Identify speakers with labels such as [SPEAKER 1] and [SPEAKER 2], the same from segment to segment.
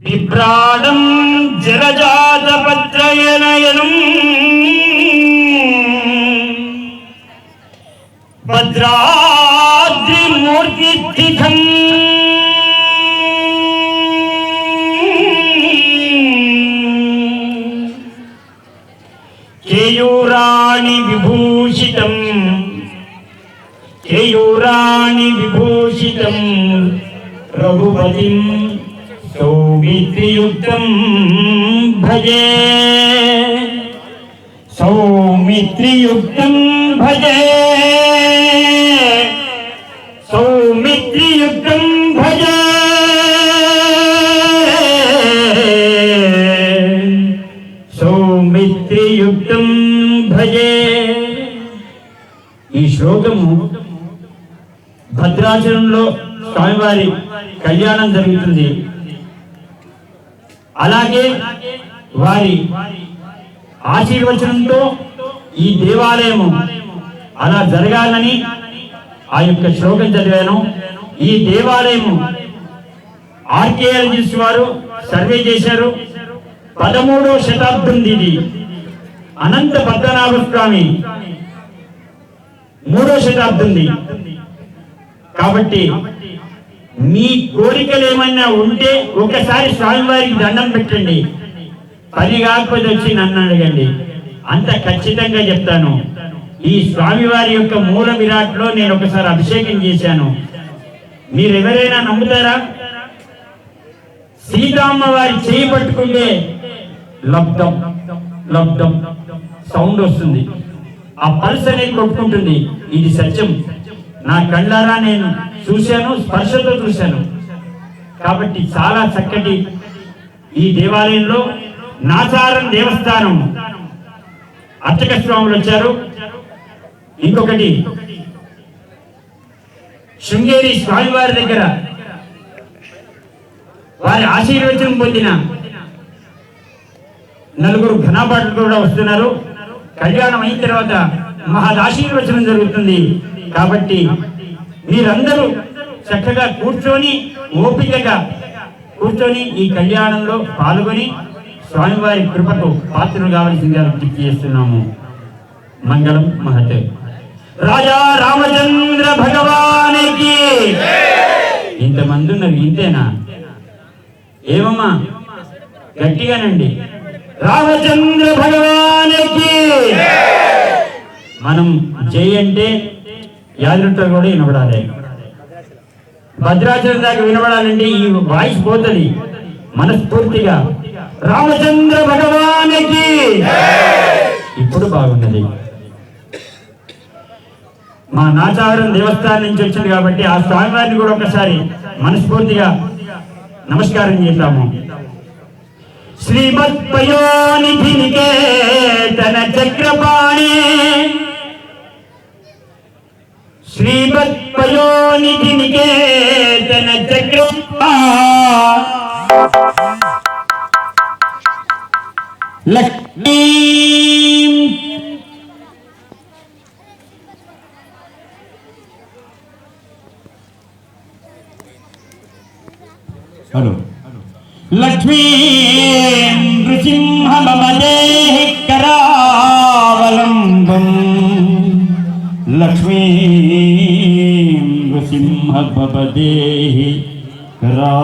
[SPEAKER 1] విభ్రాడం జలజాతపత్రయనయనం భద్రాద్రిమూర్తిస్థితం కేయూరాణి విభూషితం రఘుపతిం సౌమిత్రియుక్తం భజే సౌమిత్రియుక్తం భజే సౌమిత్రియుక్తం భజే సౌమిత్రియుక్తం భజే. ఈ శ్లోకము భద్రాచలంలో స్వామివారి కళ్యాణం జరుగుతుంది. అలాగే వారి ఆశీర్వచనంతో ఈ దేవాలయము అలా జరగాలని ఆ యొక్క శ్లోకం చదివాను. ఈ దేవాలయము ఆర్కియాలజిస్ట్ వారు సర్వే చేశారు. 13వ శతాబ్దం ఇది. అనంత పద్మనాభ స్వామి 3వ శతాబ్దంది. కాబట్టి మీ కోరికలు ఏమైనా ఉంటే ఒకసారి స్వామివారికి దండం పెట్టండి. పని కాకపోతే వచ్చి నన్ను అడగండి, అంత ఖచ్చితంగా చెప్తాను. ఈ స్వామివారి యొక్క మూల విరాట్లో నేను ఒకసారి అభిషేకం చేశాను. మీరు ఎవరైనా నమ్ముతారా? సీతమ్మ వారి చేయి పట్టుకుంటే లబ్ధం లబ్ధం సౌండ్ వస్తుంది, ఆ పల్స్ అనేది కొట్టుకుంటుంది. ఇది సత్యం. నా కళ్ళారా నేను చూశాను, స్పర్శతో చూశాను. కాబట్టి చాలా చక్కటి ఈ దేవాలయంలో నాచారం దేవస్థానం అర్చక స్వాములు వచ్చారు. ఇంకొకటి శృంగేరి స్వామివారి దగ్గర వారి ఆశీర్వచనం పొందిన 4 ఘనాపాటులు కూడా వస్తున్నారు. కళ్యాణం అయిన తర్వాత మహాదాశీర్వచనం జరుగుతుంది. కాబట్టి మీరందరూ చక్కగా కూర్చొని ఓపికగా కూర్చొని ఈ కళ్యాణంలో పాల్గొని స్వామివారి కృపకు పాత్రలు కావాల్సిందిగా విజ్ఞప్తి చేస్తున్నాము. మంగళం మహతే. రాజా రామచంద్ర భగవానికి. ఇంతమంది ఉన్నారు, ఇంతేనా? ఏమమ్మా గట్టిగానండి. రామచంద్ర భగవానికి. మనం చేయంటే యాదృష్ట కూడా వినబడాలి. భద్రాచలం దాకా వినబడాలంటే ఈ వాయిస్ పోతుంది మనస్ఫూర్తిగా. రామచంద్ర భగవానికి. ఇప్పుడు బాగున్నది. మా నాచారం దేవస్థానం నుంచి వచ్చింది కాబట్టి ఆ స్వామివారిని కూడా ఒకసారి మనస్ఫూర్తిగా నమస్కారం చేద్దాము. శ్రీమత్ పయోనిధి నికేతన చక్రపాణి శ్రీమత్ పయోనిధి నికేతన చక్రపాణి లక్ష్మీ లక్ష్మీ నృసింహ మమదేహి కరావలంబం లక్ష్మీ నృసింహ మమదేహి కరావలంబం.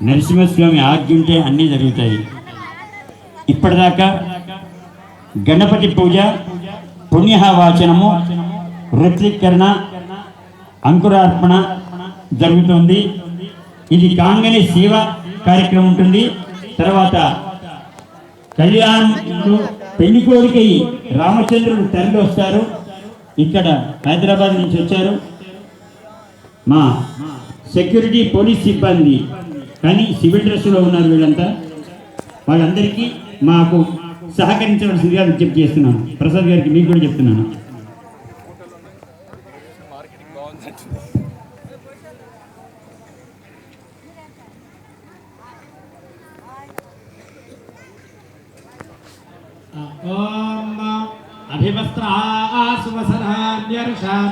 [SPEAKER 1] నరసింహస్వామి ఆజ్ఞ ఉంటే అన్నీ జరుగుతాయి. ఇప్పటిదాకా గణపతి పూజ, పుణ్యవాచనము, రుద్రీకరణ, అంకురార్పణ జరుగుతుంది. ఇది కాంగని సేవ కార్యక్రమం ఉంటుంది. తర్వాత కళ్యాణంలో పెళ్లి కోరికై రామచంద్రుడు తరలి వస్తారు. ఇక్కడ హైదరాబాద్ నుంచి వచ్చారు మా సెక్యూరిటీ పోలీస్ సిబ్బంది, కానీ సివిల్ డ్రెస్లో ఉన్నారు వీళ్ళంతా. వాళ్ళందరికీ మాకు సహకరించవలసిందిగా విజ్ఞప్తి చేస్తున్నాను. ప్రసాద్ గారికి మీకు కూడా చెప్తున్నాను.
[SPEAKER 2] ఓం అభివస్త్రా సువసనాన్యర్షామి